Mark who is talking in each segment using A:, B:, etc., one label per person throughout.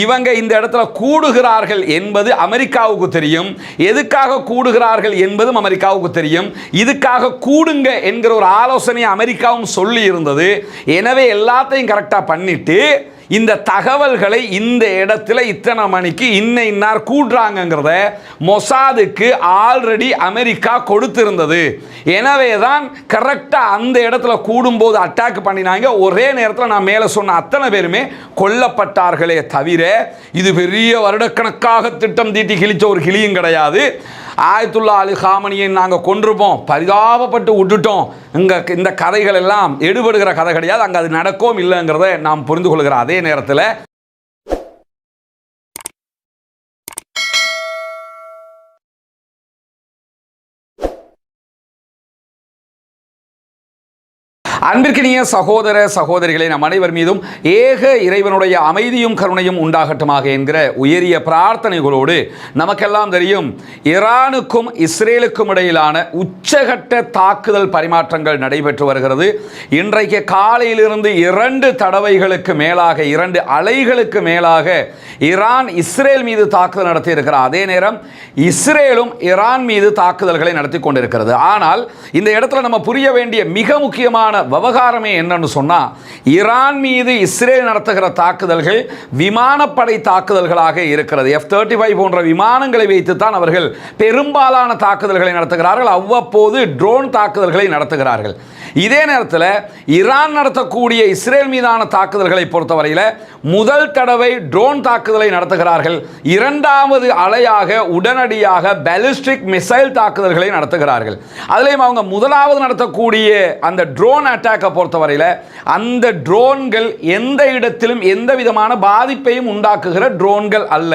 A: இவங்க இந்த இடத்துல கூடுகிறார்கள் என்பது அமெரிக்காவுக்கு தெரியும், எதுக்காக கூடுகிறார்கள் என்பதும் அமெரிக்காவுக்கு தெரியும். இதுக்காக கூடுங்க என்கிற ஒரு ஆலோசனையை அமெரிக்காவும் சொல்லி இருந்தது. எனவே எல்லாத்தையும் கரெக்டாக பண்ணிட்டு இந்த தகவல்களை இந்த இடத்துல இத்தனை மணிக்கு இன்னார் கூடுறாங்கிறத மொசாதுக்கு ஆல்ரெடி அமெரிக்கா கொடுத்திருந்தது. எனவே தான் கரெக்டாக அந்த இடத்துல கூடும்போது அட்டாக் பண்ணினாங்க. ஒரே நேரத்தில் நான் மேலே சொன்ன அத்தனை பேருமே கொல்லப்பட்டார்களே தவிர இது பெரிய வருடக்கணக்காக திட்டம் தீட்டி கிழிச்ச ஒரு கிளியும் கிடையாது. ஆயத்துல்லா அலி காமனியை நாங்கள் கொண்டிருப்போம், பரிதாபப்பட்டு விட்டுட்டோம், இந்த கதைகள் எல்லாம் எடுபடுகிற கதை கிடையாது. அங்கே அது நடக்கவும் இல்லைங்கிறத நாம் புரிந்து கொள்கிற அதே நேரத்தில் அன்பிற்கினிய சகோதர சகோதரிகளை நம் அனைவர் மீதும் ஏக இறைவனுடைய அமைதியும் கருணையும் உண்டாகட்டுமாக என்கிற உயரிய பிரார்த்தனைகளோடு, நமக்கெல்லாம் தெரியும் ஈரானுக்கும் இஸ்ரேலுக்கும் இடையிலான உச்சகட்ட தாக்குதல் பரிமாற்றங்கள் நடைபெற்று வருகிறது. இன்றைக்கு காலையிலிருந்து 2 தடவைகளுக்கு மேலாக, 2 அலைகளுக்கு மேலாக ஈரான் இஸ்ரேல் மீது தாக்குதல் நடத்தி இருக்கிறார். அதே நேரம் இஸ்ரேலும் ஈரான் மீது தாக்குதல்களை நடத்தி கொண்டிருக்கிறது. ஆனால் இந்த இடத்துல நம்ம புரிய வேண்டிய மிக முக்கியமான விவகாரமே என்னன்னு சொன்னா, ஈரான் மீது இஸ்ரேல் நடத்துகிற தாக்குதல்கள் விமானப்படை தாக்குதல்களாக இருக்கிறது. F-35 போன்ற விமானங்களை வைத்துத்தான் அவர்கள் பெரும்பாலான தாக்குதல்களை நடத்துகிறார்கள். அவ்வப்போது ட்ரோன் தாக்குதல்களை நடத்துகிறார்கள். இதே நேரத்தில் ஈரான் நடத்தக்கூடிய இஸ்ரேல் மீதான தாக்குதல்களை பொறுத்தவரையில் முதல் தடவை ட்ரோன் தாக்குதலை நடத்துகிறார்கள். 2வது அலையாக உடனடியாக பாலிஸ்டிக் மிசைல் தாக்குதல்களை நடத்துகிறார்கள். அதிலேயும் அவங்க முதலாவது நடத்தக்கூடிய அந்த ட்ரோன் அட்டாக்கை பொறுத்தவரையில் அந்த ட்ரோன்கள் எந்த இடத்திலும் எந்த விதமான பாதிப்பையும் உண்டாக்குகிற ட்ரோன்கள் அல்ல,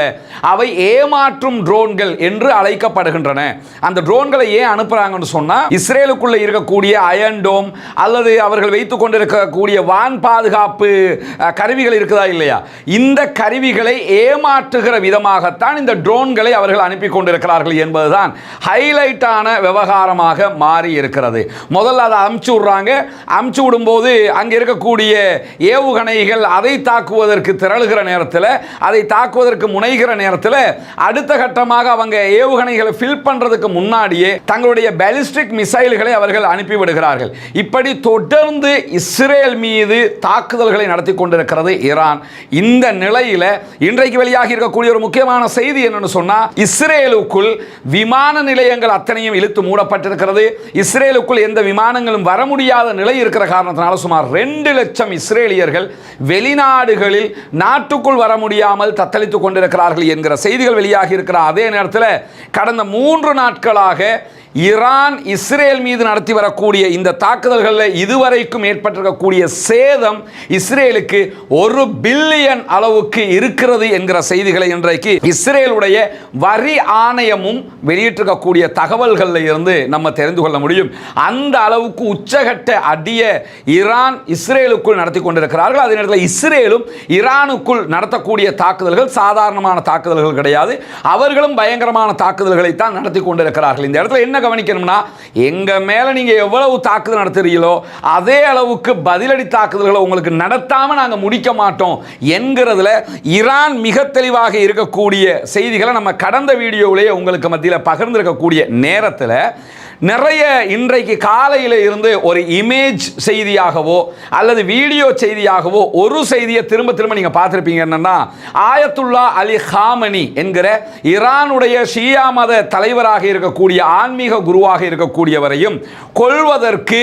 A: அவை ஏமாற்றும் ட்ரோன்கள் என்று அழைக்கப்படுகின்றன. அந்த ட்ரோன்களை ஏன் அனுப்புறாங்கன்னு சொன்னா, இஸ்ரேலுக்குள்ள இருக்கக்கூடிய அயன் டோம் அல்லது அவர்கள் வைத்துக் கொண்டிருக்கக்கூடிய வான் பாதுகாப்பு கருவிகள் இருக்குதா இல்லையா, இந்த கருவிகளை ஏமாற்றுகிற விதமாகத்தான் இந்த ட்ரோன்களை அவர்கள் அனுப்பி கொண்டிருக்கிறார்கள் என்பதுதான் ஹைலைட்டான விவகாரமாக மாறி இருக்கிறது. முதல்ல அதை அமுச்சு விடுறாங்க. அமுச்சு விடும்போது அங்கே இருக்கக்கூடிய ஏவுகணைகள் அதை தாக்குவதற்கு திரளுகிற நேரத்தில், அதை தாக்குவதற்கு முனைகிற நேரத்தில் அடுத்த கட்டமாக அவங்க ஏவுகணைகளை ஃபில் பண்றதுக்கு முன்னாடியே தங்களுடைய பாலிஸ்டிக் மிசைல்களை அவர்கள் அனுப்பி விடுகிறார்கள். இப்படி தொடர்ந்து இஸ்ரேல் மீது தாக்குதல்களை நடத்தி கொண்டிருக்கிறது ஈரான். இந்த நிலையில் இன்றைக்கு வெளியாகி இருக்கக்கூடிய ஒரு முக்கியமான செய்தி என்னன்னு சொன்னா, இஸ்ரேலுக்குள் விமான நிலையங்கள் அத்தனையும் இழுத்து மூடப்பட்டிருக்கிறது. இஸ்ரேலுக்குள் எந்த விமானங்களும் வர முடியாத நிலை இருக்கிற காரணத்தினால சுமார் 2 லட்சம் இஸ்ரேலியர்கள் வெளிநாடுகளில் நாட்டுக்குள் வர முடியாமல் தத்தளித்துக் கொண்டிருக்கிறார்கள் என்கிற செய்திகள் வெளியாகி இருக்கிற அதே நேரத்தில் கடந்த 3 நாட்களாக ஈரான் இஸ்ரேல் மீது நடத்தி வரக்கூடிய இந்த தாக்குதல்களில் இதுவரைக்கும் ஏற்பட்டிருக்கக்கூடிய சேதம் இஸ்ரேலுக்கு 1 பில்லியன் அளவுக்கு இருக்கிறது என்கிற செய்திகளை இன்றைக்கு இஸ்ரேலுடைய வரி ஆணையமும் வெளியிட்டிருக்கக்கூடிய தகவல்களில் இருந்து நம்ம தெரிந்து கொள்ள முடியும். அந்த அளவுக்கு உச்சகட்ட அடிய ஈரான் இஸ்ரேலுக்குள் நடத்தி கொண்டிருக்கிறார்கள். அதே நேரத்தில் இஸ்ரேலும் ஈரானுக்குள் நடத்தக்கூடிய தாக்குதல்கள் சாதாரணமான தாக்குதல்கள் கிடையாது. அவர்களும் பயங்கரமான தாக்குதல்களை தான் நடத்தி கொண்டிருக்கிறார்கள். இந்த இடத்துல என்ன கவனிக்கணும்னா, எங்க மேல நீங்க எவ்வளவு தாக்குதல் நடத்துறீங்களோ அதே அளவுக்கு பதிலடி தாக்குதல்களை உங்களுக்கு நடத்தாம நாங்க முடிக்க மாட்டோம் என்கிறதுல ஈரான் மிக தெளிவாக இருக்கக்கூடிய செய்திகளை நம்ம கடந்த வீடியோவிலேயே உங்களுக்கு மத்தியில் பகிர்ந்திருக்கக்கூடிய நேரத்தில் நிறைய இன்றைக்கு காலையில் இருந்து ஒரு இமேஜ் செய்தியாகவோ அல்லது வீடியோ செய்தியாகவோ ஒரு செய்தியை திரும்ப திரும்ப நீங்கள் பார்த்துருப்பீங்க. என்னன்னா, ஆயத்துல்லா அலி காமனி என்கிற ஈரானுடைய ஷியா மத தலைவராக இருக்கக்கூடிய ஆன்மீக குருவாக இருக்கக்கூடியவரையும் கொல்வதற்கு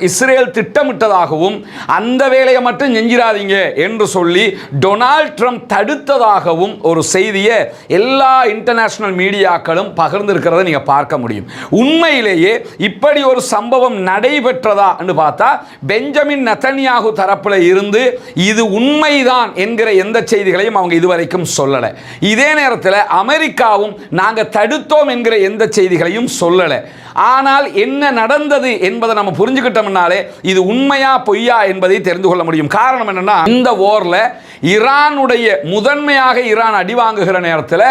A: இஸ்ரேல் திட்டமிட்டதாகவும் அந்த வேலையை மட்டும் செஞ்சிடாதீங்க என்று சொல்லி டொனால்ட் ட்ரம்ப் தடுத்ததாகவும் ஒரு செய்தியை எல்லா இன்டர்நேஷனல் மீடியாக்களும் பகிர்ந்திருக்கிறத நீங்கள் பார்க்க முடியும். உண்மையிலே இப்படி ஒரு சம்பவம் நடைபெற்றதா என்று பார்த்தா பெஞ்சமின் நெதன்யாகு தரப்புல இருந்து இது உண்மைதான் என்கிற எந்த செய்திகளையும் அவங்க இதுவரைக்கும் சொல்லல. இதே நேரத்தில் அமெரிக்காவும் நாங்க தடுத்தோம் என்கிற எந்த செய்திகளையும் சொல்லல. ஆனால் என்ன நடந்தது என்பதை நம்ம புரிஞ்சுக்கிட்டோம்னாலே இது உண்மையா பொய்யா என்பதை தெரிந்து கொள்ள முடியும். காரணம் என்னன்னா, இந்த வார்ல ஈரானுடைய முதன்மையாக ஈரான் அடி வாங்குகிற நேரத்தில்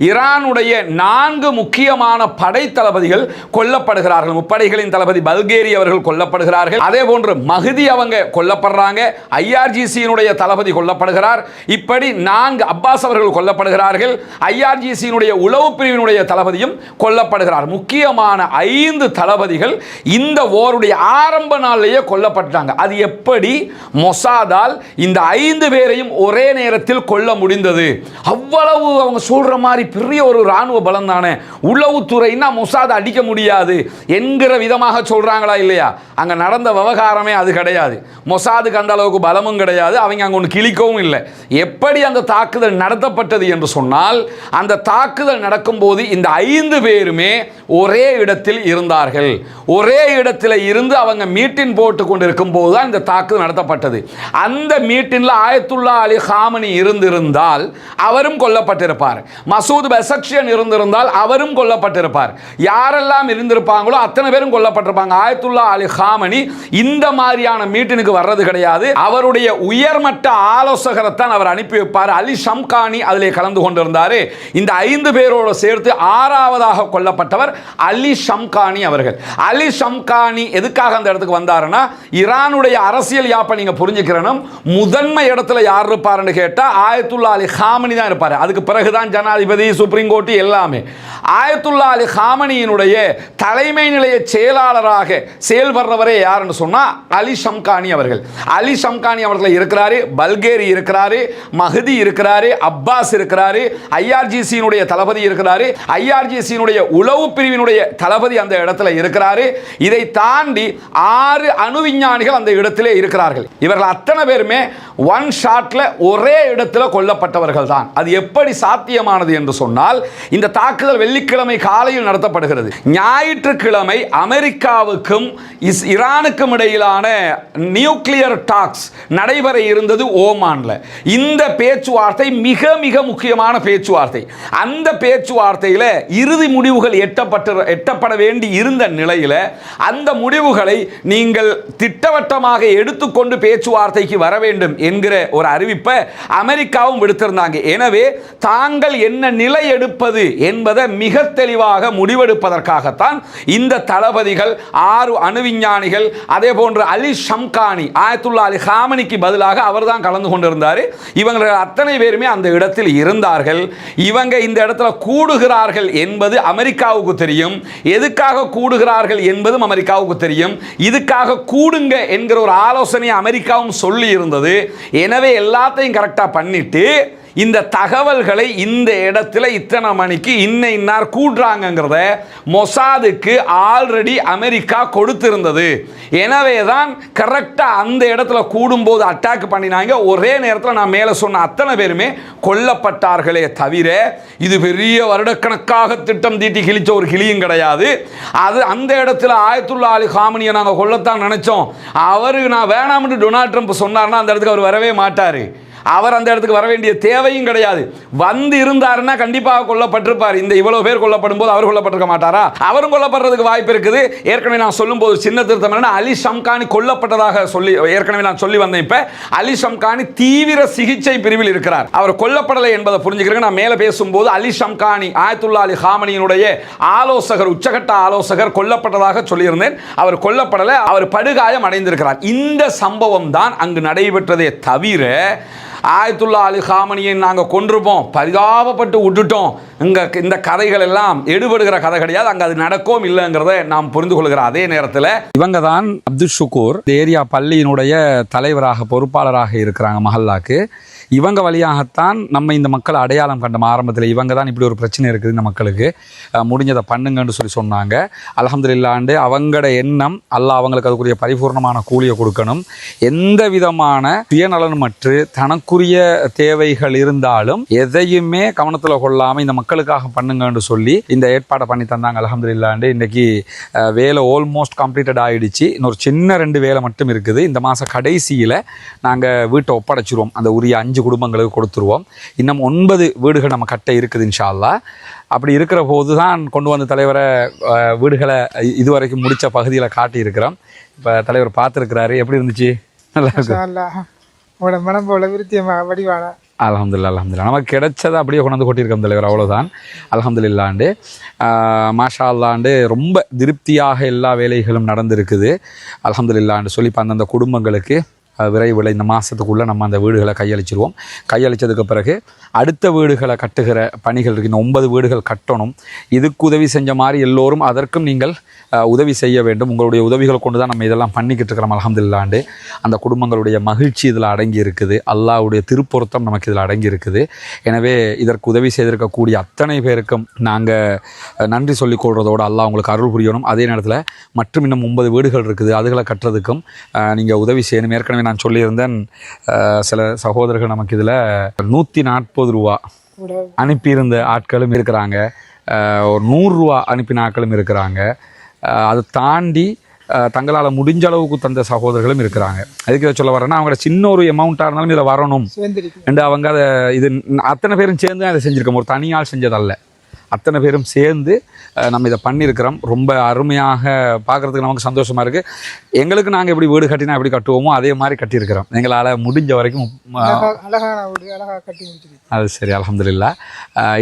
A: ஈரானுடைய 4 முக்கியமான படை தளபதிகள் கொல்லப்படுகிறார்கள். முப்படைகளின் தளபதி பல்கேரி அவர்கள் கொல்லப்படுகிறார்கள். அதே போன்று மஹதி அவங்க கொல்லப்படுறாங்க. ஐஆர்ஜிசியினுடைய தளபதி கொல்லப்படுகிறார். இப்படி 4 அப்பாஸ் அவர்கள் கொல்லப்படுகிறார்கள். ஐஆர்ஜிசியினுடைய உளவு பிரிவினுடைய தளபதியும் கொல்லப்படுகிறார். முக்கியமான 5 தளபதிகள் இந்த போருடைய ஆரம்ப நாளிலேயே கொல்லப்பட்டாங்க. அது எப்படி மொசாதால் இந்த 5 பேரையும் ஒரே நேரத்தில் கொல்ல முடிந்தது? அவ்வளவு அவங்க சொல்ற மாதிரி பெரிய ஒரு ராணுவ பலம் தானே, உளவுத்துறைன்னா மொசாத் அடிக்க முடியாது என்கிற விதமாக சொல்றாங்களா இல்லையா? அங்க நடந்த விவகாரமே அது கிடையாது. மொசாதுக்கு அந்த அளவுக்கு பலமும் கிடையாது, அவங்க அங்க ஒன்று கிழிக்கவும் இல்லை. எப்படி அந்த தாக்குதல் நடத்தப்பட்டது என்று சொன்னால், அந்த தாக்குதல் நடக்கும் போது இந்த 5 பேருமே ஒரே இடத்தில் இருந்தார்கள். ஒரே இடத்தில் இருந்து அவங்க மீட்டின் போட்டு கொண்டு இருக்கும் போது தான் இந்த தாக்குதல் நடத்தப்பட்டது. அந்த மீட்டின்ல ஆயத்துல்லா அலி காமனி இருந்திருந்தால் அவரும் கொல்லப்பட்டிருப்பார். மசூத் பெசக்ஷியன் இருந்திருந்தால் அவரும் கொல்லப்பட்டிருப்பார். யாரெல்லாம் இருந்திருப்பாங்களோ அத்தனை பேரும் கொல்லப்பட்டிருப்பாங்க. ஆயத்துல்லா அலி காமனி இந்த மாதிரியான மீட்டினுக்கு வர்றது கிடையாது. அவருடைய உயர்மட்ட ஆலோசகரைத்தான் அவர் அனுப்பி வைப்பார். அலி ஷம்கானி அதிலே கலந்து கொண்டிருந்தார். இந்த 5 பேரோடு சேர்த்து 6ஆவதாக கொல்லப்பட்டவர் அலி ஷம்கானி அவர்கள். அலி ஷம்கானி எதுக்காக அந்த இடத்துக்கு வந்தாருன்னா, ஈரானுடைய அரசியல் யாப்பை நீங்க புரிஞ்சுக்கிறணும். முதன்மை இடத்துல யார் இருப்பாருன்னு கேட்டா ஆயத்துல்லா அலி காமனி தான் இருப்பார். அதுக்கு பிறகுதான் ஜனாதிபதி, சுப்ரீம் கோர்ட் எல்லாமே. ஆயத்துல்லா அலி காமனியினுடைய தலைமை நிலைய செயலாளராக செயல்படுறவரே யாருன்னு சொன்னா அலி ஷம்கானி அவர்கள். அலி ஷம்கானி அவர்கள் இருக்கிறாரு, பல்கேரி இருக்கிறாரு, மஹதி இருக்கிறாரு, அப்பாஸ் இருக்கிறாரு, ஐஆர்ஜிசியினுடைய தளபதி இருக்கிறாரு, ஐஆர்ஜிசியினுடைய உளவு பிரிவினுடைய தளபதி அந்த இடத்துல இருக்கிறாரு. இதை தாண்டி 6 அணு விஞ்ஞானிகள் அந்த இடத்திலே இருக்கிறார்கள். இவர்கள் அத்தனை பேருமே ஒன் ஷாட்ல ஒரே இடத்துல கொல்லப்பட்டவர்கள் தான். அது எப்படி சாத்தியமானது என்று சொன்னால், இந்த தாக்குதல் வெள்ளிக்கிழமை காலையில் நடத்தப்படுகிறது. ஞாயிற்றுக்கிழமை அமெரிக்காவுக்கும் ஈரானுக்கும் இடையிலான நியூக்ளியர் டாக்ஸ் நடைபெற இருந்தது ஓமான்ல. இந்த பேச்சுவார்த்தை மிக மிக முக்கியமான பேச்சுவார்த்தை. அந்த பேச்சுவார்த்தையில் இறுதி முடிவுகள் எட்டப்பட வேண்டி இருந்த நிலையில் அந்த முடிவுகளை நீங்கள் திட்டவட்டமாக எடுத்துக்கொண்டு பேச்சுவார்த்தைக்கு வர வேண்டும் என்கிற ஒரு அறிவிப்பை அமெரிக்காவும் விடுத்திருந்தாங்க. எனவே தாங்கள் என்ன நிலை எடுப்பது என்பதை மிக தெளிவாக முடிவெடுப்பதற்காகத்தான் இந்த தளபதிகள் 6 அணு விஞ்ஞானிகள், அதே போன்று அலி ஷம்கானி, ஆயத்துல்லா அலி காமனிக்கு பதிலாக அவர் தான் கலந்து கொண்டிருந்தார். இவங்க அத்தனை பேருமே அந்த இடத்தில் இருந்தார்கள். இவங்க இந்த இடத்துல கூடுகிறார்கள் என்பது அமெரிக்காவுக்கு தெரியும். எதுக்காக கூடுகிறார்கள் என்பதும் அமெரிக்காவுக்கு தெரியும். இதுக்காக கூடுங்க என்கிற ஒரு ஆலோசனை அமெரிக்காவும் சொல்லி இருந்தது. எனவே எல்லாத்தையும் கரெக்டா பண்ணிட்டு இந்த தகவல்களை இந்த இடத்துல இத்தனை மணிக்கு இன்னார் கூடுறாங்கிறத மொசாதுக்கு ஆல்ரெடி அமெரிக்கா கொடுத்திருந்தது. எனவே தான் கரெக்டா அந்த இடத்துல கூடும்போது அட்டாக் பண்ணினாங்க. ஒரே நேரத்தில் நான் மேலே சொன்ன அத்தனை பேருமே கொல்லப்பட்டார்களே தவிர இது பெரிய வருடக்கணக்காக திட்டம் தீட்டி கிழிச்ச ஒரு கிளியும் கிடையாது. அது அந்த இடத்துல ஆயத்துல்லா அலி காமனியை நாங்கள் கொல்லத்தான் நினைச்சோம். அவரு நான் வேணாம்னு டொனால்ட் ட்ரம்ப் சொன்னார்னா அந்த இடத்துக்கு அவர் வரவே மாட்டார். அவர் அந்த இடத்துக்கு வர வேண்டிய தேவையும் கிடையாது. வந்து இருந்தாருன்னா கண்டிப்பாக கொல்லப்பட்டிருப்பார். இந்த இவ்வளவு பேர் கொல்லப்படும் போது அவர் கொல்லப்பட்டிருக்க மாட்டாரா? அவரும் கொல்லப்படுறதுக்கு வாய்ப்பு இருக்குது. ஏற்கனவே நான் சொல்லும் போது சின்ன திருத்தம் என்ன, அலி ஷம்கானி கொல்லப்பட்டதாக சொல்லி ஏற்கனவே நான் சொல்லி வந்தேன். இப்ப அலி ஷம்கானி தீவிர சிகிச்சை பிரிவில் இருக்கிறார். அவர் கொல்லப்படலை என்பதை புரிஞ்சுக்கிறேன். நான் மேலே பேசும்போது அலி ஷம்கானி ஆயத்துல்லா அலி காமனியினுடைய ஆலோசகர், உச்சகட்ட ஆலோசகர் கொல்லப்பட்டதாக சொல்லியிருந்தேன். அவர் கொல்லப்படலை, அவர் படுகாயம் அடைந்திருக்கிறார். இந்த சம்பவம் தான் அங்கு நடைபெற்றதே தவிர ஆயத்துல்லா அலி காமனியை நாங்கள் கொண்டிருப்போம், பரிதாபப்பட்டு விட்டுட்டோம், இந்த கதைகள் எல்லாம் எடுபடுகிற கதை கிடையாது. அங்கே அது நடக்கவும் இல்லைங்கிறத நாம் புரிந்து கொள்கிற அதே நேரத்தில் இவங்க தான் அப்துல் ஷுக்கூர் ஏரியா பள்ளியினுடைய தலைவராக, பொறுப்பாளராக இருக்கிறாங்க மஹல்லாக்கு. இவங்க வழியாகத்தான் நம்ம இந்த மக்களை அடையாளம் கண்டோம். ஆரம்பத்தில் இவங்க தான் இப்படி ஒரு பிரச்சனை இருக்குது இந்த மக்களுக்கு, முடிஞ்சதை பண்ணுங்கன்னு சொன்னாங்க. அல்ஹம்துலில்லாஹ் அவங்களோட எண்ணம் அல்லாஹ் அவங்களுக்கு அதுக்குரிய பரிபூர்ணமான கூலியை கொடுக்கணும். எந்த விதமான சுயநலனமற்று தனக்குரிய தேவைகள் இருந்தாலும் எதையுமே கவனத்தில் கொள்ளாமல் இந்த மக்களுக்காக பண்ணுங்கன்னு சொல்லி இந்த ஏற்பாடை பண்ணி தந்தாங்க. அல்ஹம்துலில்லாஹ் இன்னைக்கு வேலை ஆல்மோஸ்ட் கம்ப்ளீட்டட் ஆகிடுச்சு. இன்னொரு சின்ன 2 வேலை மட்டும் இருக்குது. இந்த மாதம் கடைசியில் நாங்கள் வீட்டை ஒப்படைச்சிருவோம். அந்த உரிய 5 5 குடும்பங்களுக்கு கொடுத்துருவோம். இன்னும் 9 வீடுகள் நம்ம கட்ட இருக்குது இன்ஷா அல்லாஹ். அப்படி இருக்கிற போது தான் கொண்டு வந்த தலைவரை வீடுகளை இதுவரைக்கும் முடித்த பகுதியில் காட்டியிருக்கிறோம். இப்போ தலைவர் பார்த்துருக்கிறாரு. எப்படி இருந்துச்சு? நல்லா இருக்கு.
B: மனம் போல விருத்தியமாக வடிவான
A: அல்ஹம்துலில்லாஹ் நமக்கு கிடைச்சதை அப்படியே கொண்டாந்து கொட்டியிருக்கோம் தலைவர். அவ்வளோதான். அல்ஹம்துலில்லாஹ்ண்டு மாஷா அல்லாண்டு ரொம்ப திருப்தியாக எல்லா வேலைகளும் நடந்திருக்குது. அல்ஹம்துலில்லாஹ்ண்டு சொல்லி இப்போ அந்தந்த குடும்பங்களுக்கு விரைவில் இந்த மாதத்துக்குள்ளே நம்ம அந்த வீடுகளை கையளிச்சிருவோம். கையளித்ததுக்கு பிறகு அடுத்த வீடுகளை கட்டுகிற பணிகள் இருக்குது. இந்த 9 வீடுகள் கட்டணும். இதுக்கு உதவி செஞ்ச மாதிரி எல்லோரும் அதற்கும் நீங்கள் உதவி செய்ய வேண்டும். உங்களுடைய உதவிகளை கொண்டு தான் நம்ம இதெல்லாம் பண்ணிக்கிட்டு இருக்கிறோம். அல்ஹம்துலில்லாஹ்ண்டு அந்த குடும்பங்களுடைய மகிழ்ச்சி இதில் அடங்கி இருக்குது. அல்லாஹ்வுடைய திருப்பொருத்தம் நமக்கு இதில் அடங்கி இருக்குது. எனவே இதற்கு உதவி செய்திருக்கக்கூடிய அத்தனை பேருக்கும் நாங்கள் நன்றி சொல்லிக் கொள்வதோடு அல்லாஹ் உங்களுக்கு அருள் புரியணும். அதே நேரத்தில் மற்றும் இன்னும் 9 வீடுகள் இருக்குது. அதுகளை கட்டுறதுக்கும் நீங்கள் உதவி செய்யணும். ஏற்கனவே நான் சொல்லியிருந்தேன், சில சகோதரர்கள் நமக்கு இதில் 140 ரூபா அனுப்பியிருந்த ஆட்களும் இருக்கிறாங்க. ஒரு 100 ரூபா அனுப்பின ஆட்களும் இருக்கிறாங்க. அதை தாண்டி தங்களால் முடிஞ்ச அளவுக்கு தந்த சகோதரர்களும் இருக்கிறாங்க. அதுக்கு இதை சொல்ல வரேன்னா, அவங்களோட சின்ன ஒரு அமௌண்ட்டாக இருந்தாலும் இதில் வரணும் என்று அவங்க அதை இது அத்தனை பேரும் சேர்ந்து அதை செஞ்சுருக்கோம். ஒரு தனியால் செஞ்சதல்ல, அத்தனை பேரும் சேர்ந்து நம்ம இதை பண்ணியிருக்கிறோம். ரொம்ப அருமையாக பார்க்குறதுக்கு நமக்கு சந்தோஷமாக இருக்குது. எங்களுக்கு நாங்கள் எப்படி வீடு கட்டினா எப்படி கட்டுவோமோ அதே மாதிரி கட்டியிருக்கிறோம். எங்களால் முடிஞ்ச வரைக்கும் அது சரி. அல்ஹம்துலில்லாஹ்.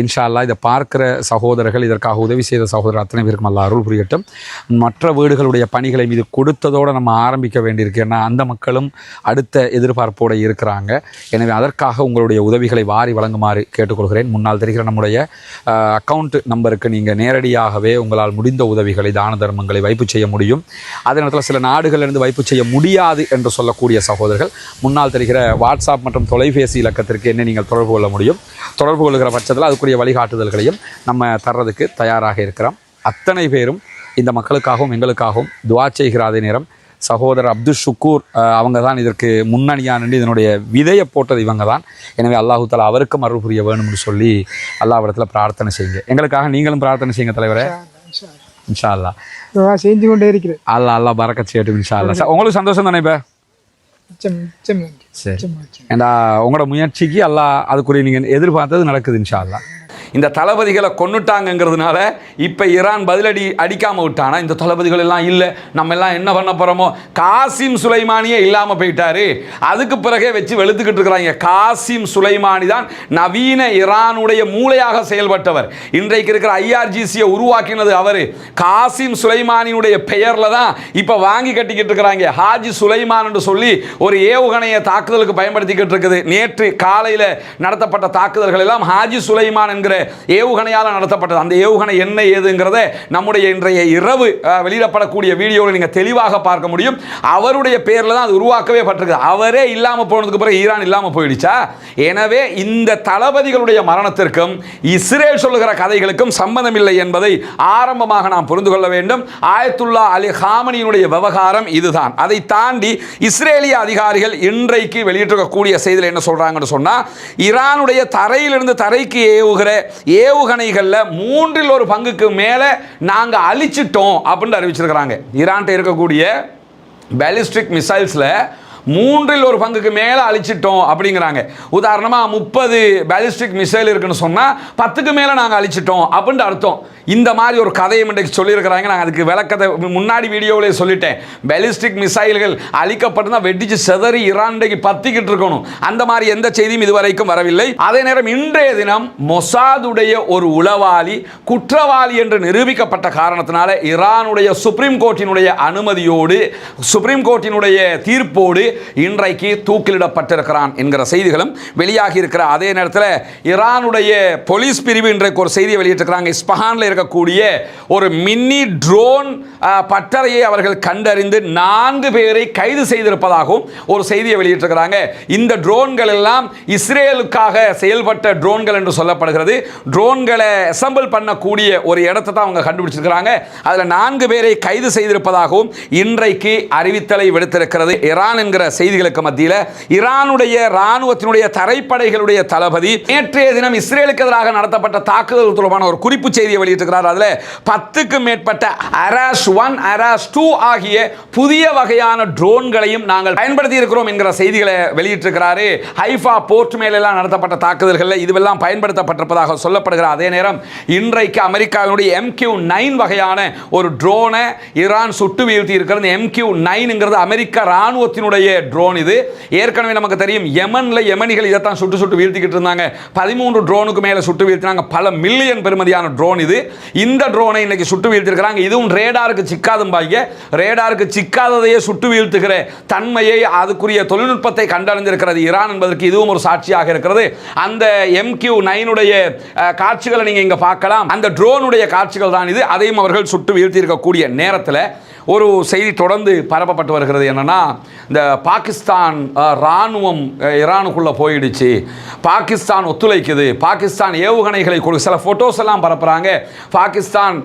A: இன்ஷா அல்லாஹ் இதை பார்க்குற சகோதரர்கள், இதற்காக உதவி செய்த சகோதரர் அத்தனை பேருக்கும் அல்லாஹ் அருள் புரியட்டும். மற்ற வீடுகளுடைய பணிகளை மீது கொடுத்ததோடு நம்ம ஆரம்பிக்க வேண்டியிருக்கு. ஏன்னா அந்த மக்களும் அடுத்த எதிர்பார்ப்போடு இருக்கிறாங்க. எனவே அதற்காக உங்களுடைய உதவிகளை வாரி வழங்குமாறு கேட்டுக்கொள்கிறேன். முன்னால் தெரிகிற நம்முடைய அக்கௌண்ட் நம்பருக்கு நீங்கள் நேரடியாகவே உங்களால் முடிந்த உதவிகளை, தான தர்மங்களை வைப்பு செய்ய முடியும். அதே நேரத்தில் சில நாடுகளிலிருந்து வைப்பு செய்ய முடியாது என்று சொல்லக்கூடிய சகோதரர்கள் முன்னால் தெரிகிற வாட்ஸ்அப் மற்றும் தொலைபேசி இலக்கத்திற்கு என்ன நீங்கள் தொடர்பு கொள்ள முடியும். தொடர்பு கொள்கிற பட்சத்தில் அதுக்குரிய வழிகாட்டுதல்களையும் நம்ம தர்றதுக்கு தயாராக இருக்கிறோம். அத்தனை பேரும் இந்த மக்களுக்காகவும் எங்களுக்காகவும் துஆ செய்கிற அதே நேரம் சகோதரர் அப்துல் ஷுக்கூர் அவங்க தான் இதற்கு முன்னணியாக நின்று இதனுடைய விதையை போட்டது இவங்க தான். எனவே அல்லாஹு தஆலா அவருக்கும் அருள் புரிய வேணும்னு சொல்லி அல்லாஹ்விடத்தில் பிரார்த்தனை செய்யுங்க. எங்களுக்காக நீங்களும் பிரார்த்தனை செய்யுங்க தலைவரே. இன்ஷா அல்லாஹ்
B: செஞ்சு கொண்டே இருக்கிறேன்.
A: அல்லாஹ் பரக்கத் செய்யட்டும் இன்ஷா அல்லாஹ். உங்களுக்கு சந்தோஷம் தானே? இப்போ சரி, ஏண்டா உங்களோட முயற்சிக்கு அல்லாஹ் அதுக்குரிய நீங்கள் எதிர்பார்த்தது நடக்குது இன்ஷா அல்லாஹ். இந்த தளபதிகளை கொன்னுட்டாங்கிறதுனால இப்போ ஈரான் பதிலடி அடிக்காமல் விட்டானா, இந்த தளபதிகள் எல்லாம் இல்லை, நம்ம எல்லாம் என்ன பண்ண போகிறோமோ. காசிம் சுலைமானியே இல்லாமல் போயிட்டாரு. அதுக்கு பிறகே வச்சு வெளுத்துக்கிட்டு இருக்கிறாங்க. காசிம் சுலைமானி தான் நவீன ஈரானுடைய மூளையாக செயல்பட்டவர். இன்றைக்கு இருக்கிற IRGC உருவாக்கினது அவர். காசிம் சுலைமானியுடைய பெயரில் தான் இப்போ வாங்கி கட்டிக்கிட்டு இருக்கிறாங்க. ஹாஜி சுலைமான் என்று சொல்லி ஒரு ஏவுகணையை தாக்குதலுக்கு பயன்படுத்திக்கிட்டு இருக்குது. நேற்று காலையில் நடத்தப்பட்ட தாக்குதல்கள் எல்லாம் ஹாஜி சுலைமான் என்கிற ஏவுகணையால் நடத்தப்பட்டது. அந்த ஏவுகணை என்ன ஏதுங்கிறத நம்முடைய இன்றைய இரவு வெளியிடப்படக்கூடிய வீடியோவில் நீங்கள் தெளிவாக பார்க்க முடியும். அவருடைய பேரில் தான் அது உருவாக்கவே பட்டிருக்கு. அவரே இல்லாமல் போனதுக்கு பிறகு ஈரான் இல்லாமல் போயிடுச்சா? எனவே இந்த தளபதிகளுடைய மரணத்திற்கும் இஸ்ரேல் சொல்லுகிற கதைகளுக்கும் சம்பந்தம் இல்லை என்பதை ஆரம்பமாக நாம் புரிந்து கொள்ள வேண்டும். ஆயத்துல்லா அலி ஹாமனியினுடைய விவகாரம் இதுதான். அதை தாண்டி இஸ்ரேலிய அதிகாரிகள் இன்றைக்கு வெளியிட்டிருக்கக்கூடிய செய்தியில் என்ன சொல்றாங்கன்னு சொன்னா, ஈரானுடைய தரையிலிருந்து தரைக்கு ஏவுகிற ஏவுகணைகளில் 1/3 பங்குக்கு மேலே நாங்கள் அழிச்சிட்டோம் அப்படின்னு அறிவிச்சிருக்கிறாங்க. ஈரான்கிட்ட இருக்கக்கூடிய பேலிஸ்டிக் மிசைல்ஸில் 1/3 பங்குக்கு மேலே அழிச்சிட்டோம் அப்படிங்கிறாங்க. உதாரணமாக 30 பேலிஸ்டிக் மிசைல் இருக்குன்னு சொன்னால் 10க்கு மேலே நாங்கள் அழிச்சிட்டோம் அப்படின்னு அர்த்தம். இந்த மாதிரி ஒரு கதையை இன்றைக்கு சொல்லியிருக்கிறாங்க. நாங்கள் அதுக்கு விளக்கத்தை முன்னாடி வீடியோவிலே சொல்லிட்டேன். பேலிஸ்டிக் மிசைல்கள் அழிக்கப்பட்டுதான் வெடிச்சு செதறி ஈரான் இன்றைக்கு பத்திக்கிட்டு இருக்கணும். அந்த மாதிரி எந்த செய்தியும் இதுவரைக்கும் வரவில்லை. அதே நேரம் இன்றைய தினம் மொசாதுடைய ஒரு உளவாளி குற்றவாளி என்று நிரூபிக்கப்பட்ட காரணத்தினால ஈரானுடைய சுப்ரீம் கோர்ட்டினுடைய அனுமதியோடு, சுப்ரீம் கோர்ட்டினுடைய தீர்ப்போடு இன்றைக்கு தூக்கிலிடப்பட்டிருக்கிறான் என்கிற செய்திகளும் வெளியாகி இருக்கிற அதே நேரத்தில் ஈரானுடைய போலீஸ் பிரிவு இன்றைக்கு ஒரு செய்தியை வெளியிட்டிருக்கிறாங்க. இஸ்பஹானில் இருக்கக்கூடிய ஒரு மினி ட்ரோன் பட்டறையை அவர்கள் கண்டறிந்து 4 பேரை கைது செய்திருப்பதாகவும் ஒரு செய்தியை வெளியிட்டிருக்கிறாங்க. இந்த ட்ரோன்கள் எல்லாம் இஸ்ரேலுக்காக செயல்பட்ட ட்ரோன்கள் என்று சொல்லப்படுகிறது. ட்ரோன்களை அசெம்பிள் பண்ணக்கூடிய ஒரு இடத்தை தான் அவங்க கண்டுபிடிச்சிருக்கிறாங்க. அதில் 4 பேரை கைது செய்திருப்பதாகவும் இன்றைக்கு அறிவித்தலை விடுத்திருக்கிறது ஈரான் என்கிற என்கிற செய்திகளுக்கு மத்தியில் ஈரானுடைய இராணுவத்தினுடைய தரைப்படைகளுடைய தளபதி நேற்றைய தினம் இஸ்ரேலுக்கு எதிராக நடத்தப்பட்ட தாக்குதல் தொடர்பான ஒரு குறிப்பு செய்தியை வெளியிட்டிருக்கிறார். அதில் 10க்கும் மேற்பட்ட அராஸ் 1 அராஸ் 2 ஆகிய புதிய வகையான ட்ரோன்களையும் நாங்கள் பயன்படுத்தி இருக்கிறோம் என்கிற செய்திகளை வெளியிட்டிருக்கிறாரு. ஹைஃபா போர்ட் மேலெல்லாம் நடத்தப்பட்ட தாக்குதல்களில் இதுவெல்லாம் பயன்படுத்தப்பட்டிருப்பதாக சொல்லப்படுகிற அதே நேரம் இன்றைக்கு அமெரிக்காவினுடைய MQ-9 வகையான ஒரு ட்ரோனை ஈரான் சுட்டு வீழ்த்தி இருக்கிறது. MQ-9ங்கிறது அமெரிக்க ராணுவத்தினுடைய ட்ரோன். இது ஏற்கனவே நமக்கு தெரியும், யமனிகள் இதைத்தான் சுட்டு வீழ்த்திக்கிட்டு இருந்தாங்க. 13 ட்ரோனுக்கு மேலே சுட்டு வீழ்த்தினாங்க. பல மில்லியன் பெறுமதியான ட்ரோன் இது. இந்த ட்ரோனை இன்னைக்கு சுட்டு வீழ்த்திருக்கிறாங்க. இதுவும் ரேடாருக்கு சிக்காதும் பாய்ங்க. ரேடாருக்கு சிக்காததையே சுட்டு வீழ்த்துகிற தன்மையை, அதுக்குரிய தொழில்நுட்பத்தை கண்டறிந்திருக்கிறது ஈரான் என்பதற்கு இதுவும் ஒரு சாட்சியாக இருக்கிறது. அந்த MQ-9 காட்சிகளை நீங்க இங்க பார்க்கலாம். அந்த ட்ரோனுடைய காட்சிகள் தான் இது. அதையும் அவர்கள் சுட்டு வீழ்த்தி இருக்கக்கூடிய நேரத்தில் ஒரு செய்தி தொடர்ந்து பரப்பப்பட்டு வருகிறது. என்னன்னா, இந்த பாகிஸ்தான் ராணுவம் ஈரானுக்குள்ளே போயிடுச்சு, பாகிஸ்தான் ஒத்துழைக்குது, பாகிஸ்தான் ஏவுகணைகளை சில ஃபோட்டோஸ் எல்லாம் பரப்புகிறாங்க. பாகிஸ்தான்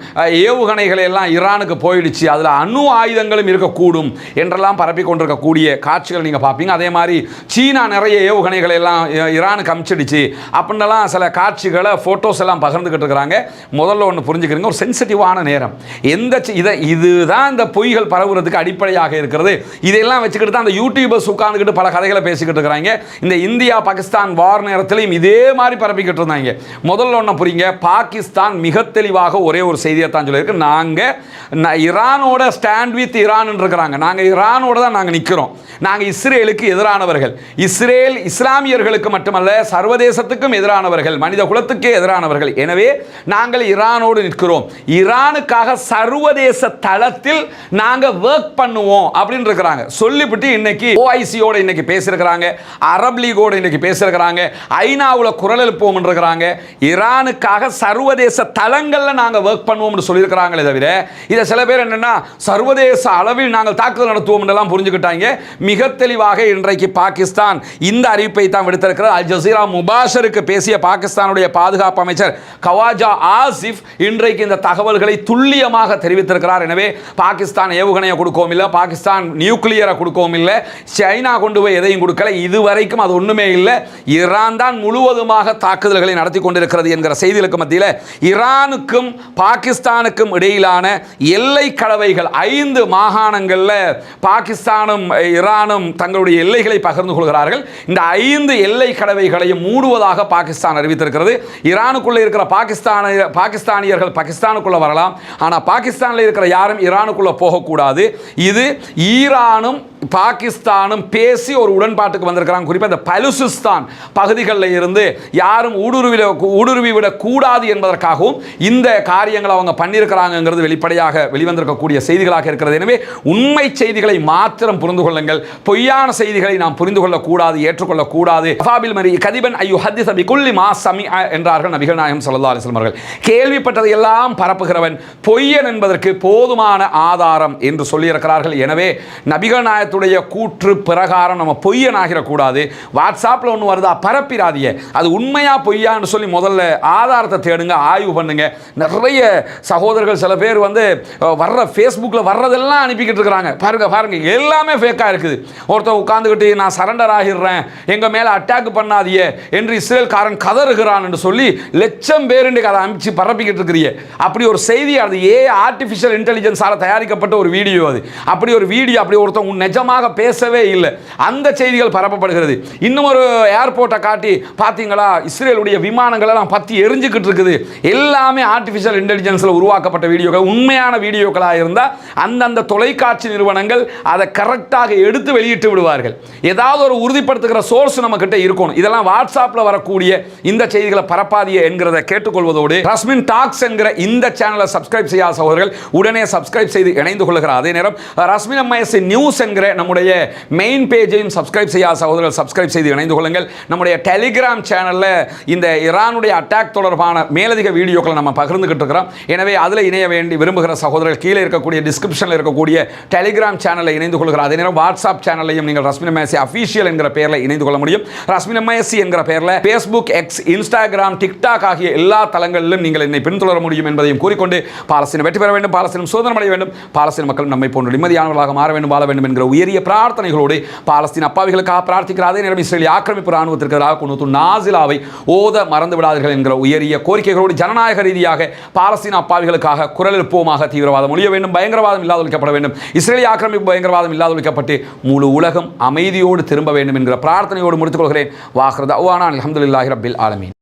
A: ஏவுகணைகளை எல்லாம் ஈரானுக்கு போயிடுச்சு, அதில் அணு ஆயுதங்களும் இருக்கக்கூடும் என்றெல்லாம் பரப்பி கொண்டிருக்கக்கூடிய காட்சிகள் நீங்கள் பார்ப்பீங்க. அதே மாதிரி சீனா நிறைய ஏவுகணைகளை எல்லாம் ஈரானுக்கு அமிச்சிடுச்சு அப்படின்னலாம் சில காட்சிகளை ஃபோட்டோஸ் எல்லாம் பகிர்ந்துக்கிட்டு இருக்கிறாங்க. முதல்ல ஒன்று புரிஞ்சுக்கிறீங்க, ஒரு சென்சிட்டிவான நேரம். இதுதான் இந்த பொய்கள் பரவுறதுக்கு அடிப்படையாக இருக்கிறது. இதெல்லாம் வச்சுக்கிட்டு தான் அந்த யூடியூபர்ஸ் உட்கார்ந்துக்கிட்டு பல கதைகளை பேசிக்கிட்டு இருக்கிறாங்க. இந்த இந்தியா பாகிஸ்தான் வார் நேரத்திலையும் இதே மாதிரி பரப்பிக்கிட்டு இருந்தாங்க. முதல்ல ஒன்று புரியுங்க, பாகிஸ்தான் மிக தெளிவாக ஒரே ஒரு செய்தியை தான் சொல்லியிருக்கு, நாங்கள் ஈரானோட ஸ்டாண்ட் வித் ஈரான் இருக்கிறாங்க. நாங்கள் ஈரானோட தான் நாங்கள் நிற்கிறோம். நாங்கள் இஸ்ரேலுக்கு எதிரானவர்கள். இஸ்ரேல் இஸ்லாமியர்களுக்கு மட்டுமல்ல, சர்வதேசத்துக்கும் எதிரானவர்கள், மனித குலத்துக்கே எதிரானவர்கள். எனவே நாங்கள் ஈரானோடு நிற்கிறோம். ஈரானுக்காக சர்வதேச தளத்தில் நாங்க வர்க் பண்ணுவோம் அப்படின்னு இருக்கிறாங்க. சொல்லிவிட்டு இன்னைக்கு OICயோட இன்னைக்கு பேசியிருக்கிறாங்க, அரப் லீகோட இன்னைக்கு பேசியிருக்கிறாங்க, ஐநாவுல குரல் எழுப்புவோம் இருக்கிறாங்க. ஈரானுக்காக சர்வதேச தளங்கள்ல நாங்க வர்க் பண்ணுவோம்னு சொல்லியிருக்கிறாங்களே தவிர, இதை சில பேர் என்னன்னா சர்வதேச அளவில் நாங்கள் தாக்குதல் நடத்துவோம் என்றெல்லாம் புரிஞ்சுக்கிட்டாங்க. மிக தெளிவாக இன்றைக்கு பாகிஸ்தான் இந்த அறிவிப்பை தான் விடுத்திருக்கிறது. அல் ஜசீரா முபாஷருக்கு பேசிய பாகிஸ்தானுடைய பாதுகாப்பு அமைச்சர் கவாஜா ஆசிஃப் இன்றைக்கு இந்த தகவல்களை துல்லியமாக தெரிவித்திருக்கிறார். எனவே பாகிஸ்தான் ஏவுகணையை கொடுக்கவும் இல்லை, பாகிஸ்தான் நியூக்ளியரை கொடுக்கவும் இல்லை, சைனா கொண்டு போய் எதையும் கொடுக்கல. இதுவரைக்கும் அது ஒன்றுமே இல்லை. ஈரான் தான் முழுவதுமாக தாக்குதல்களை நடத்தி கொண்டிருக்கிறது என்கிற செய்திகளுக்கு மத்தியில் ஈரானுக்கும் பாகிஸ்தானுக்கும் இடையிலான எல்லை கடவைகள் 5 மாகாணங்களில் பாகிஸ்தானும் ஈரானும் தங்களுடைய எல்லைகளை பகிர்ந்து கொள்கிறார்கள். இந்த 5 எல்லை கடவைகளையும் மூடுவதாக பாகிஸ்தான் அறிவித்திருக்கிறது. ஈரானுக்குள்ளே இருக்கிற பாகிஸ்தானியர்கள் பாகிஸ்தானுக்குள்ள வரலாம், ஆனால் பாகிஸ்தானில் இருக்கிற யாரும் ஈரானுக்குள்ள போகக்கூடாது. இது ஈரானும் பாகிஸ்தானும் பேசி ஒரு உடன்பாட்டுக்கு வந்திருக்கிறாங்க. குறிப்பாக இந்த பலுசிஸ்தான் பகுதிகளில் இருந்து யாரும் ஊடுருவி விடக்கூடாது என்பதற்காகவும் இந்த காரியங்களை அவங்க பண்ணியிருக்கிறாங்கிறது வெளிப்படையாக வெளிவந்திருக்கக்கூடிய செய்திகளாக இருக்கிறது. எனவே உண்மை செய்திகளை மாத்திரம் புரிந்து கொள்ளுங்கள், பொய்யான செய்திகளை நாம் புரிந்து கொள்ளக்கூடாது, ஏற்றுக்கொள்ளக்கூடாது. என்றார்கள் நபிகள் நாயகம் ஸல்லல்லாஹு அலைஹி வஸல்லம் அவர்கள். கேள்விப்பட்டதை எல்லாம் பரப்புகிறவன் பொய்யன் என்பதற்கு போதுமான ஆதாரம் என்று சொல்லியிருக்கிறார்கள். எனவே நபிகள் நாயகத்துடைய கூற்று பிரகாரம் நம்ம பொய்யன் ஆகிடக்கூடாது. வாட்ஸ்அப்பில் ஒன்று வருதா, பரப்பிடாதீங்க. அது உண்மையா பொய்யான்னு சொல்லி முதல்ல ஆதாரத்தை தேடுங்க, ஆய்வு பண்ணுங்க. நிறைய சகோதரர்கள் சில பேர் வர்ற ஃபேஸ்புக்கில் வர்றதெல்லாம் அனுப்பிக்கிட்டு இருக்கிறாங்க. பாருங்க எல்லாமே ஃபேக்காக இருக்குது. ஒருத்தர் உட்காந்துக்கிட்டு நான் சரண்டர் ஆகிடுறேன், எங்கள் மேலே அட்டாக் பண்ணாதிய என்று இஸ்ரேல்காரன் கதறுகிறான் என்று சொல்லி லட்சம் பேர் அதை அனுப்பிச்சு பரப்பிக்கிட்டு இருக்கிறீங்க. அப்படி ஒரு செய்தி, அது ஆர்டிஃபிஷியல் இன்டெலிஜென்ஸால் தயாரிக்கப்பட்ட ஒரு வீடியோ. அது அப்படி ஒரு வீடியோ, அப்படி ஒருத்தன் நிஜமாக பேசவே இல்லை. அந்த செய்திகள் பரப்பப்படுகிறது. இன்னும் ஒரு ஏர்போர்ட்டை காட்டி பார்த்தீங்களா, இஸ்ரேலுடைய விமானங்கள் எல்லாம் பத்தி எரிஞ்சுக்கிட்டு இருக்குது. எல்லாமே ஆர்டிஃபிஷியல் இன்டெலிஜென்ஸில் உருவாக்கப்பட்ட வீடியோக்கள். உண்மையான வீடியோக்களாக இருந்தால் அந்தந்த தொலைக்காட்சி நிறுவனங்கள் அதை கரெக்டாக எடுத்து வெளியிட்டு விடுவார்கள். ஏதாவது ஒரு உறுதிப்படுத்துகிற சோர்ஸ் நம்ம கிட்ட இருக்கணும். இதெல்லாம் வாட்ஸ்அப்பில் வரக்கூடிய இந்த செய்திகளை பரப்பாதிய என்கிறத கேட்டுக்கொள்வதோடு, ரஸ்மின் டாக்ஸ் என்கிற இந்த சேனலை சப்ஸ்கிரைப் செய்யாத சகோதரர்கள் உடனே சப்ஸ்கிரைப் செய்து இணைந்து கொள்கிறார். அதே நேரம் ரஸ்மின் எம்ஐஎஸ் நியூஸ் என்கிற நம்முடைய மெயின் பேஜையும் சப்ஸ்கிரைப் செய்யாத சகோதரர்கள் சப்ஸ்கிரைப் செய்து இணைந்து கொள்ளுங்கள். நம்முடைய டெலிகிராம் சேனலில் இந்த ஈரானுடைய அட்டாக் தொடர்பான மேலதிக வீடியோக்களை நம்ம பகிர்ந்துகிட்டு இருக்கிறோம். எனவே அதில் இணைய வேண்டி விரும்புகிற சகோதரர்கள் கீழே இருக்கக்கூடிய டிஸ்கிரிப்ஷனில் இருக்கக்கூடிய டெலிகிராம் சேனலில் இணைந்து கொள்கிறார். அதே நேரம் வாட்ஸ்அப் சேனலையும் நீங்கள் ரஸ்மின் எம்ஐஎஸ்சி அஃபீஷியல் என்கிற பெயரில் இணைந்து கொள்ள முடியும். ரஸ்மின் எம்ஐஎஸ்சி என்கிற பெயரில் ஃபேஸ்புக், எக்ஸ், இன்ஸ்டாகிராம், டிக்டாக் ஆகிய எல்லா தளங்களிலும் நீங்கள் என்னை பின்தொடர முடியும் என்பதையும் கூறிக்கொண்டு, பாலஸ்தீனம் வெற்றி பெற வேண்டும், பாலஸ்தீனம் சுதந்திரம் அடைய வேண்டும், பாலஸ்தீன மக்கள் நம்மை போன்ற நிம்மதியானவர்களாக மாற வேண்டும், வாழ வேண்டும் என்கிற உயரிய பிரார்த்தனைகளோடு பாலஸ்தீன் அப்பாவிகளுக்காக பிரார்த்திக்கிற அதே நேரம் இஸ்ரேல் ஆக்கிரமிப்பு இராணுவத்திற்கு எதிராக குனூத்து நாசிலாவை ஓத மறந்து விடாதீர்கள் என்கிற உயரிய கோரிக்கைகளோடு ஜனநாயக ரீதியாக பாலஸ்தீன அப்பாவிகளுக்காக குரல் எழுப்புவோமாக. தீவிரவாதம் ஒழிய வேண்டும், பயங்கரவாதம் இல்லாதொழிக்கப்பட வேண்டும், இஸ்ரேலிய ஆக்கிரமிப்பு பயங்கரவாதம் இல்லாதொழிக்கப்பட்டு முழு உலகம் அமைதியோடு திரும்ப வேண்டும் என்கிற பிரார்த்தனையோடு முடித்துக் கொள்கிறேன். வாஹ்ரு தஅவானா அல்ஹம்துலில்லாஹி ரப்பில் ஆலமீன்.